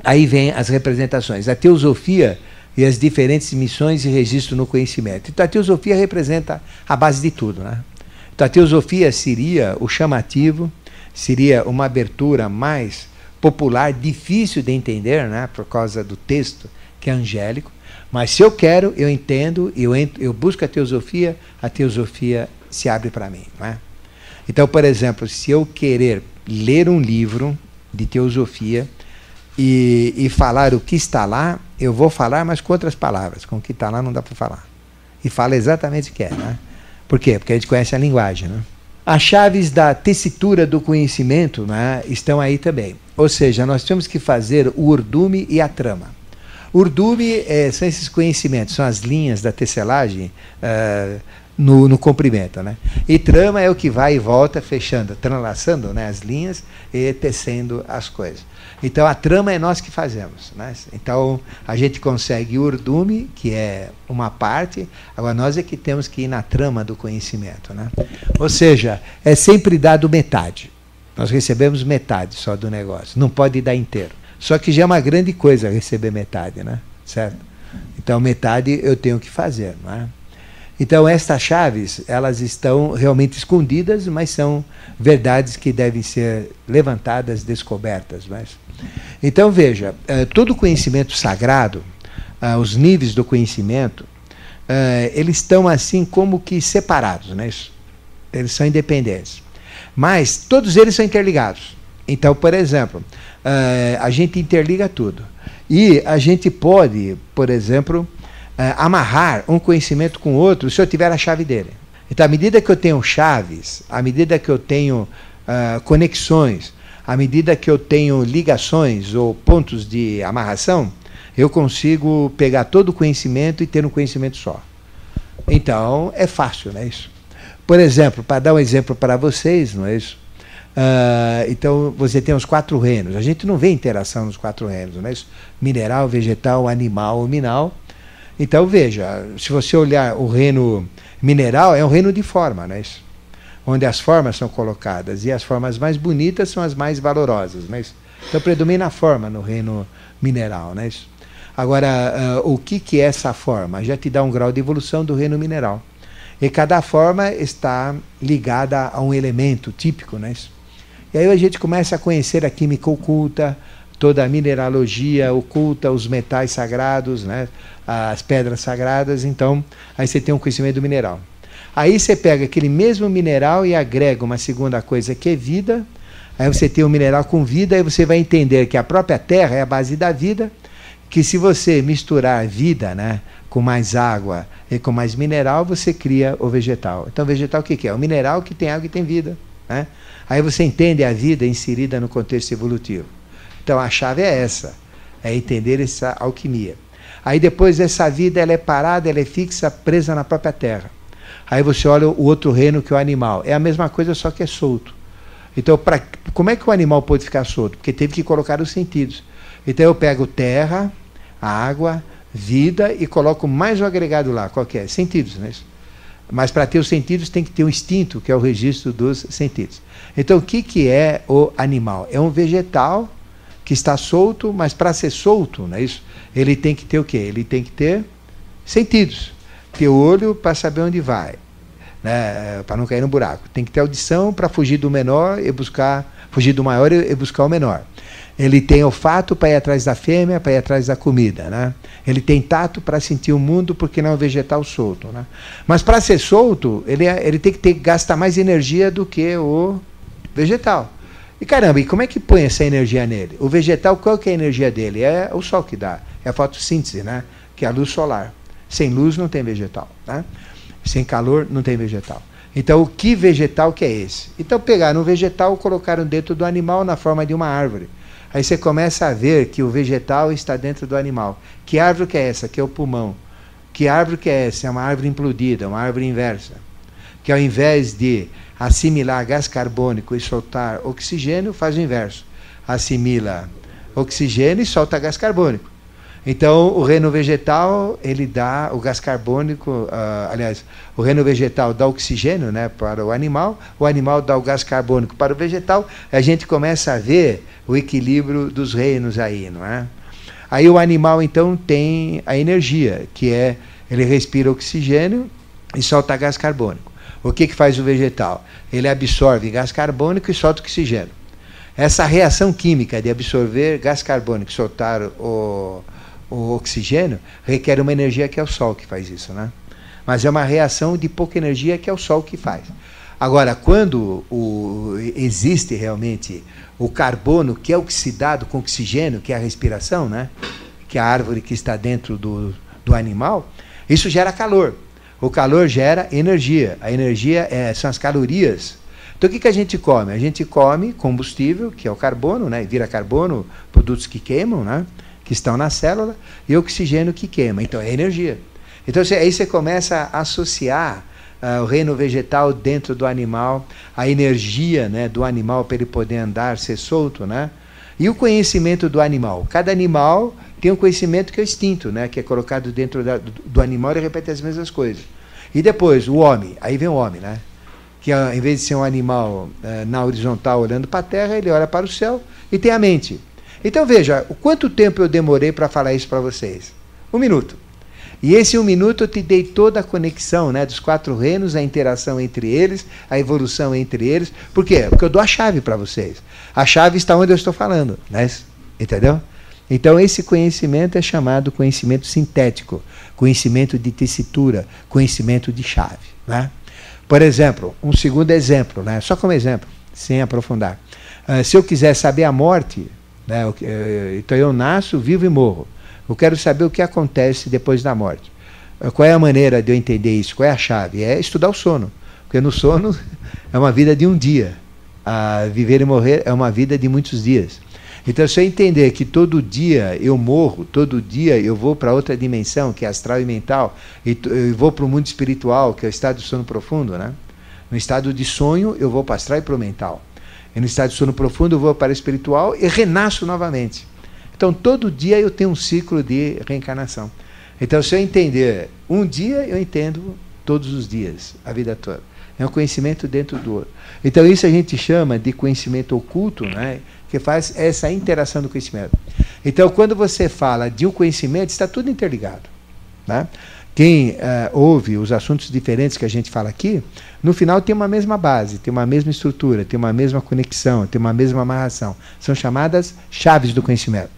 Aí vem as representações. A teosofia e as diferentes missões e registro no conhecimento. Então a teosofia representa a base de tudo, né? Então a teosofia seria o chamativo, seria uma abertura mais popular, difícil de entender, né? Por causa do texto que é angélico. Mas se eu quero, eu entendo, eu busco a teosofia se abre para mim, não é? Então, por exemplo, se eu querer ler um livro de teosofia e falar o que está lá, eu vou falar, mas com outras palavras. Com o que está lá não dá para falar. E fala exatamente o que é, né? Por quê? Porque a gente conhece a linguagem, né? As chaves da tessitura do conhecimento, né, estão aí também. Ou seja, nós temos que fazer o urdume e a trama. Urdume são esses conhecimentos, são as linhas da tecelagem no comprimento, né? E trama é o que vai e volta, fechando, tranlaçando, né, as linhas e tecendo as coisas. Então a trama é nós que fazemos, né? Então a gente consegue o urdume, que é uma parte, agora nós é que temos que ir na trama do conhecimento, né? Ou seja, é sempre dado metade. Nós recebemos metade só do negócio, não pode dar inteiro. Só que já é uma grande coisa receber metade, né? Certo? Então metade eu tenho que fazer, não é? Então estas chaves, elas estão realmente escondidas, mas são verdades que devem ser levantadas, descobertas. Mas... Então veja, todo conhecimento sagrado, os níveis do conhecimento, eles estão assim como que separados, né? Eles são independentes. Mas todos eles são interligados. Então, por exemplo, a gente interliga tudo. E a gente pode, por exemplo, amarrar um conhecimento com o outro se eu tiver a chave dele. Então, à medida que eu tenho chaves, à medida que eu tenho conexões, à medida que eu tenho ligações ou pontos de amarração, eu consigo pegar todo o conhecimento e ter um conhecimento só. Então, é fácil, não é isso? Por exemplo, para dar um exemplo para vocês, não é isso? Então, você tem os 4 reinos. A gente não vê interação nos 4 reinos, não é isso? Mineral, vegetal, animal, minal. Então, veja, se você olhar o reino mineral, é um reino de forma, não é isso? Onde as formas são colocadas, e as formas mais bonitas são as mais valorosas, não é isso? Então, predomina a forma no reino mineral, não é isso? Agora, o que é essa forma? Já te dá um grau de evolução do reino mineral. E cada forma está ligada a um elemento típico, não é isso? E aí a gente começa a conhecer a química oculta, toda a mineralogia oculta, os metais sagrados, né? As pedras sagradas. Então, aí você tem um conhecimento do mineral. Aí você pega aquele mesmo mineral e agrega uma segunda coisa que é vida. Aí você tem um mineral com vida, aí você vai entender que a própria terra é a base da vida, que se você misturar vida, né, com mais água e com mais mineral, você cria o vegetal. Então, o vegetal o que é? O mineral que tem água e tem vida, né? Aí você entende a vida inserida no contexto evolutivo. Então, a chave é essa, é entender essa alquimia. Aí depois essa vida, ela é parada, ela é fixa, presa na própria terra. Aí você olha o outro reino, que é o animal. É a mesma coisa, só que é solto. Então, como é que o animal pode ficar solto? Porque teve que colocar os sentidos. Então eu pego terra, água, vida e coloco mais um agregado lá. Qual que é? Sentidos, né? Mas para ter os sentidos tem que ter um instinto, que é o registro dos sentidos. Então o que é o animal? É um vegetal que está solto, mas para ser solto, não é isso? Ele tem que ter o quê? Ele tem que ter sentidos. Ter olho para saber onde vai, né? Para não cair no buraco. Tem que ter audição para fugir do menor e buscar, fugir do maior e buscar o menor. Ele tem olfato para ir atrás da fêmea, para ir atrás da comida, né? Ele tem tato para sentir o mundo, porque não é um vegetal solto, né? Mas para ser solto, ele tem que gastar mais energia do que o vegetal. E caramba, e como é que põe essa energia nele? O vegetal, qual que é a energia dele? É o sol que dá, é a fotossíntese, né? Que é a luz solar. Sem luz não tem vegetal, né? Sem calor não tem vegetal. Então, o que vegetal que é esse? Então, pegaram um vegetal e colocaram dentro do animal na forma de uma árvore. Aí você começa a ver que o vegetal está dentro do animal. Que árvore que é essa? Que é o pulmão. Que árvore que é essa? É uma árvore implodida, uma árvore inversa. Que ao invés de assimilar gás carbônico e soltar oxigênio, faz o inverso. Assimila oxigênio e solta gás carbônico. Então, o reino vegetal, ele dá o gás carbônico, aliás, o reino vegetal dá oxigênio, né, para o animal dá o gás carbônico para o vegetal, a gente começa a ver o equilíbrio dos reinos aí, não é? Aí o animal, então, tem a energia, que é, ele respira oxigênio e solta gás carbônico. O que faz o vegetal? Ele absorve gás carbônico e solta oxigênio. Essa reação química de absorver gás carbônico e soltar o oxigênio requer uma energia que é o Sol que faz isso, né? Mas é uma reação de pouca energia que é o Sol que faz. Agora, quando existe realmente o carbono que é oxidado com oxigênio, que é a respiração, né? Que é a árvore que está dentro do animal, isso gera calor. O calor gera energia. A energia são as calorias. Então, o que a gente come? A gente come combustível, que é o carbono, né? Vira carbono, produtos que queimam, né? Que estão na célula, e oxigênio que queima. Então, é energia. Então, aí você começa a associar o reino vegetal dentro do animal, a energia, né, do animal para ele poder andar, ser solto, né? E o conhecimento do animal. Cada animal tem um conhecimento que é extinto, né, que é colocado dentro do animal e repete as mesmas coisas. E depois, o homem. Aí vem o homem, né? Que em vez de ser um animal na horizontal olhando para a terra, ele olha para o céu e tem a mente. Então veja, quanto tempo eu demorei para falar isso para vocês? 1 minuto. E esse 1 minuto eu te dei toda a conexão, né, dos 4 reinos, a interação entre eles, a evolução entre eles. Por quê? Porque eu dou a chave para vocês. A chave está onde eu estou falando, né? Entendeu? Então esse conhecimento é chamado conhecimento sintético, conhecimento de tessitura, conhecimento de chave, né? Por exemplo, um segundo exemplo, né, só como exemplo, sem aprofundar. Se eu quiser saber a morte, né, então eu nasço, vivo e morro. Eu quero saber o que acontece depois da morte. Qual é a maneira de eu entender isso? Qual é a chave? É estudar o sono. Porque no sono é uma vida de um dia. Viver e morrer é uma vida de muitos dias. Então, se eu entender que todo dia eu morro, todo dia eu vou para outra dimensão, que é astral e mental, e eu vou para o mundo espiritual, que é o estado de sono profundo, né? No estado de sonho, eu vou para o astral e para o mental. E no estado de sono profundo, eu vou para o espiritual e renasço novamente. Então, todo dia eu tenho um ciclo de reencarnação. Então, se eu entender um dia, eu entendo todos os dias, a vida toda. É um conhecimento dentro do outro. Então, isso a gente chama de conhecimento oculto, né? Que faz essa interação do conhecimento. Então, quando você fala de um conhecimento, está tudo interligado, né? Quem ouve os assuntos diferentes que a gente fala aqui, no final tem uma mesma base, tem uma mesma estrutura, tem uma mesma conexão, tem uma mesma amarração. São chamadas chaves do conhecimento.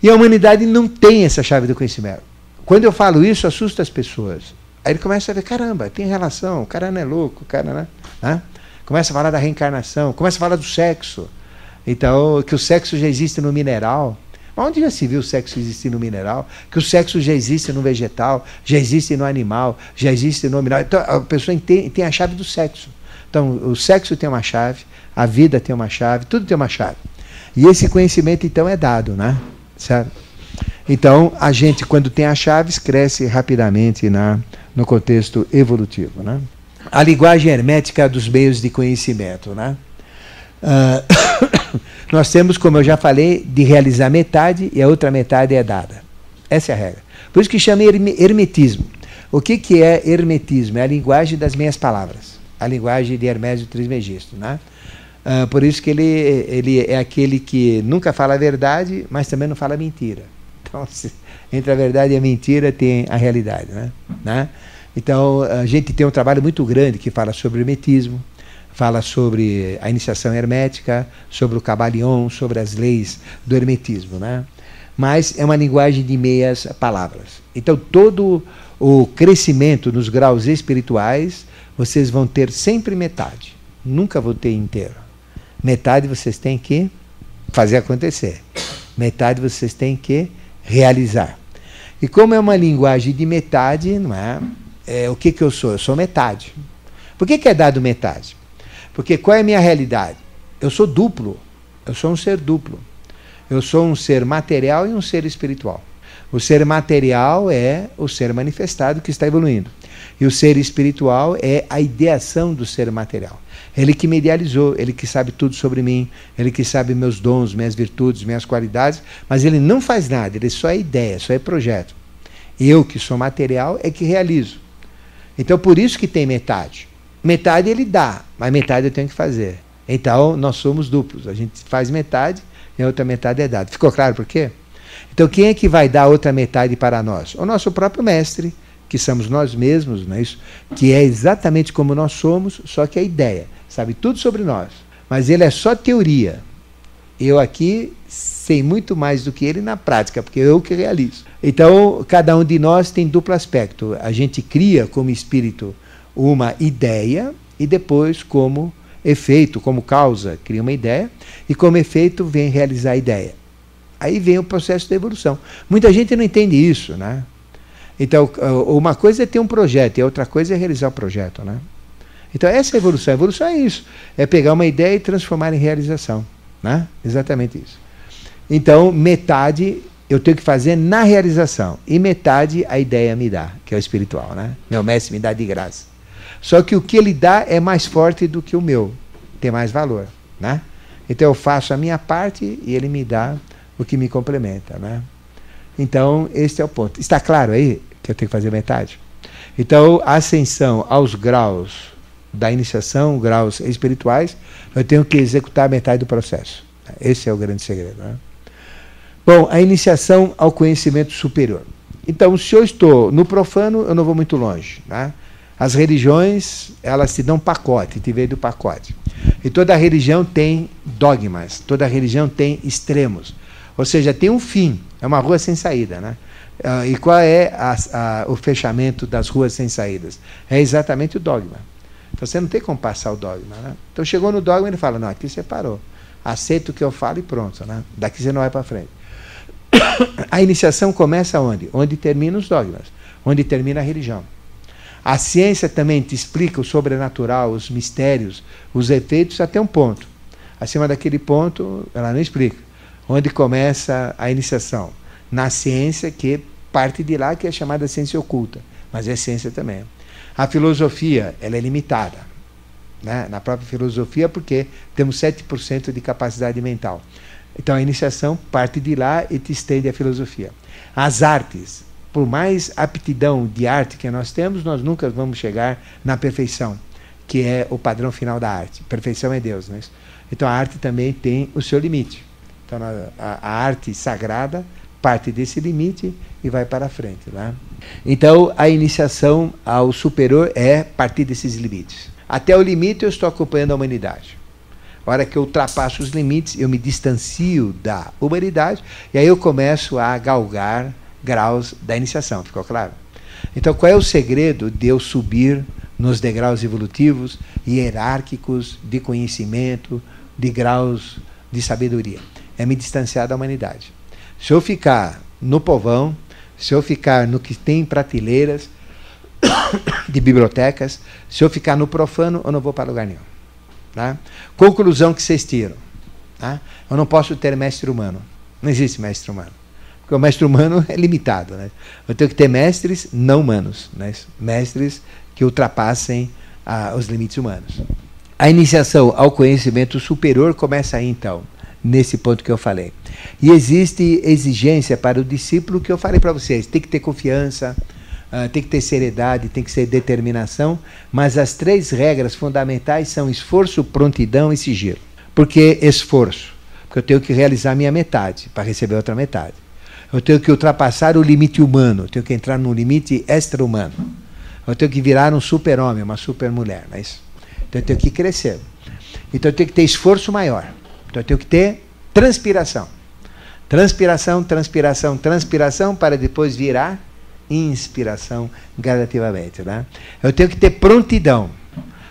E a humanidade não tem essa chave do conhecimento. Quando eu falo isso, assusta as pessoas. Aí ele começa a ver, caramba, tem relação, o cara não é louco, o cara, né? Começa a falar da reencarnação, começa a falar do sexo. Então, que o sexo já existe no mineral. Mas onde já se viu o sexo existir no mineral? Que o sexo já existe no vegetal, já existe no animal, já existe no mineral. Então, a pessoa tem a chave do sexo. Então, o sexo tem uma chave, a vida tem uma chave, tudo tem uma chave. E esse conhecimento, então, é dado, né? Certo? Então, a gente, quando tem as chaves, cresce rapidamente no contexto evolutivo, né? A linguagem hermética dos meios de conhecimento, né? Nós temos, como eu já falei, de realizar metade e a outra metade é dada. Essa é a regra. Por isso que chama hermetismo. O que é hermetismo? É a linguagem das meias palavras. A linguagem de Hermésio Trismegisto, né? Por isso que ele é aquele que nunca fala a verdade, mas também não fala mentira. Então, entre a verdade e a mentira tem a realidade, né? Então, a gente tem um trabalho muito grande que fala sobre o hermetismo, fala sobre a iniciação hermética, sobre o Cabalion, sobre as leis do hermetismo, né? Mas é uma linguagem de meias palavras. Então, todo o crescimento nos graus espirituais, vocês vão ter sempre metade. Nunca vão ter inteiro. Metade vocês têm que fazer acontecer. Metade vocês têm que realizar. E como é uma linguagem de metade, não é? O que eu sou? Eu sou metade. Por que é dado metade? Porque qual é a minha realidade? Eu sou duplo. Eu sou um ser duplo. Eu sou um ser material e um ser espiritual. O ser material é o ser manifestado que está evoluindo. E o ser espiritual é a ideação do ser material. Ele que me idealizou, ele que sabe tudo sobre mim, ele que sabe meus dons, minhas virtudes, minhas qualidades, mas ele não faz nada, ele só é ideia, só é projeto. Eu, que sou material, é que realizo. Então, por isso que tem metade. Metade ele dá, mas metade eu tenho que fazer. Então, nós somos duplos. A gente faz metade e a outra metade é dada. Ficou claro por quê? Então, quem é que vai dar a outra metade para nós? O nosso próprio mestre, que somos nós mesmos, não é isso? Que é exatamente como nós somos, só que a ideia. Sabe tudo sobre nós. Mas ele é só teoria. Eu aqui sei muito mais do que ele na prática, porque eu que realizo. Então, cada um de nós tem duplo aspecto. A gente cria como espírito uma ideia e depois, como efeito, como causa, cria uma ideia e como efeito vem realizar a ideia. Aí vem o processo da evolução. Muita gente não entende isso, né? Então, uma coisa é ter um projeto e a outra coisa é realizar o projeto, né? Então, essa é a evolução. A evolução é isso. É pegar uma ideia e transformar em realização, né? Exatamente isso. Então, metade eu tenho que fazer na realização e metade a ideia me dá, que é o espiritual, né? Meu mestre me dá de graça. Só que o que ele dá é mais forte do que o meu, tem mais valor, né? Então eu faço a minha parte e ele me dá o que me complementa, né? Então este é o ponto. Está claro aí que eu tenho que fazer metade? Então a ascensão aos graus da iniciação, graus espirituais, eu tenho que executar metade do processo. Esse é o grande segredo, né? Bom, a iniciação ao conhecimento superior. Então, se eu estou no profano, eu não vou muito longe, né? As religiões, elas te dão pacote, te veio do pacote. E toda religião tem dogmas, toda religião tem extremos. Ou seja, tem um fim, é uma rua sem saída, né? E qual é o fechamento das ruas sem saídas? É exatamente o dogma. Então, você não tem como passar o dogma, né? Então, chegou no dogma, ele fala, não, aqui você parou. Aceita o que eu falo e pronto, né? Daqui você não vai para frente. A iniciação começa onde? Onde terminam os dogmas, onde termina a religião. A ciência também te explica o sobrenatural, os mistérios, os efeitos até um ponto. Acima daquele ponto, ela não explica. Onde começa a iniciação? Na ciência, que parte de lá, que é chamada ciência oculta, mas é ciência também. A filosofia, ela é limitada, né? Na própria filosofia, porque temos 7% de capacidade mental. Então a iniciação parte de lá e te estende a filosofia. As artes, por mais aptidão de arte que nós temos, nós nunca vamos chegar na perfeição, que é o padrão final da arte. Perfeição é Deus, né? Então a arte também tem o seu limite. Então a arte sagrada parte desse limite e vai para frente, né? Então a iniciação ao superior é partir desses limites. Até o limite eu estou acompanhando a humanidade. A hora que eu ultrapasso os limites, eu me distancio da humanidade e aí eu começo a galgar graus da iniciação. Ficou claro? Então, qual é o segredo de eu subir nos degraus evolutivos, hierárquicos, de conhecimento, de graus de sabedoria? É me distanciar da humanidade. Se eu ficar no povão, se eu ficar no que tem prateleiras de bibliotecas, se eu ficar no profano, eu não vou para lugar nenhum. Tá? Conclusão que vocês tiram. Tá? Eu não posso ter mestre humano. Não existe mestre humano. Porque o mestre humano é limitado, né? Eu tenho que ter mestres não humanos, né? Mestres que ultrapassem os limites humanos. A iniciação ao conhecimento superior começa aí, então, nesse ponto que eu falei. E existe exigência para o discípulo que eu falei para vocês. Tem que ter confiança, tem que ter seriedade, tem que ter determinação, mas as 3 regras fundamentais são esforço, prontidão e sigilo. Por que esforço? Porque eu tenho que realizar a minha metade para receber outra metade. Eu tenho que ultrapassar o limite humano, eu tenho que entrar num limite extra-humano. Eu tenho que virar um super-homem, uma super-mulher. Mas, então eu tenho que crescer. Então eu tenho que ter esforço maior. Então eu tenho que ter transpiração. Transpiração, transpiração, transpiração, para depois virar inspiração gradativamente, né? Eu tenho que ter prontidão,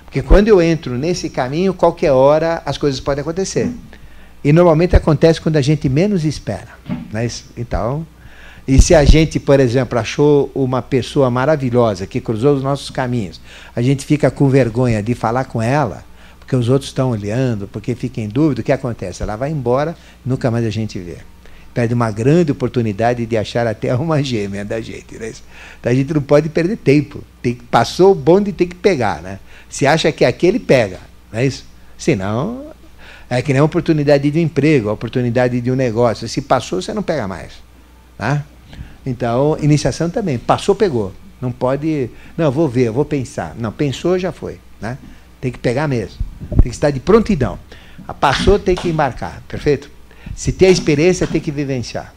porque quando eu entro nesse caminho, qualquer hora as coisas podem acontecer. E normalmente acontece quando a gente menos espera, né? Então, e se a gente, por exemplo, achou uma pessoa maravilhosa que cruzou os nossos caminhos, a gente fica com vergonha de falar com ela, porque os outros estão olhando, porque fica em dúvida, o que acontece? Ela vai embora, nunca mais a gente vê. perde uma grande oportunidade de achar até uma gêmea da gente, né? Então a gente não pode perder tempo. Passou o bonde, tem que pegar, né? Se acha que aquele pega, não é isso? Senão, é que nem a oportunidade de um emprego, a oportunidade de um negócio. Se passou, você não pega mais. Tá? Então, iniciação também. Passou, pegou. Não pode... Não, eu vou ver, eu vou pensar. Não, pensou, já foi. Né? Tem que pegar mesmo. Tem que estar de prontidão. Passou, tem que embarcar. Perfeito? Se tem a experiência, tem que vivenciar.